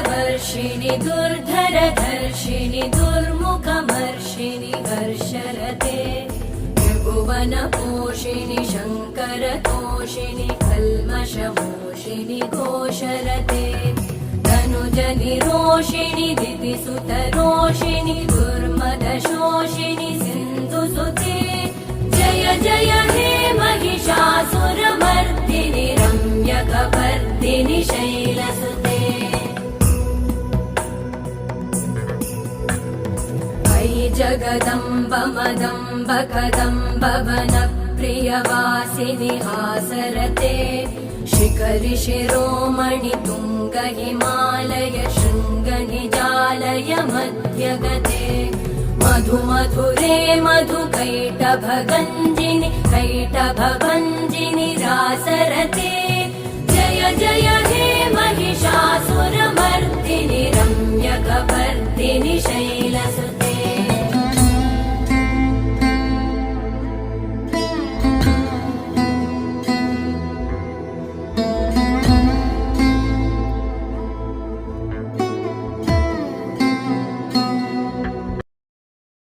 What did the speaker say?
वर्षिणि दुर्धरधर्षिणि दुर्मुखमर्षिणि हर्षरते त्रिभुवनपोषिणि शङ्करतोषिणि कल्मषमोषिणि घोषरते तनुजनिरोषिणि दितिसुतरोषिणि दुर्मदशोषिणि सिन्धुसुते जय जय हे महिषासुरमर्दिनि रम्यकपर्दिनि शैलसुते अयि जगदम्ब मदम्ब कदम्ब वनप्रियवासिनि हासरते शिखरि शिरोमणि तुङ्ग हिमालय शृङ्ग निजालय मध्यगते मधु मधुरे मधु कैटभगञ्जिनि कैटभभञ्जिनि रासरते जय जय हे महिषासुरमर्दिनि रम्यकपर्दिनि शैलसुते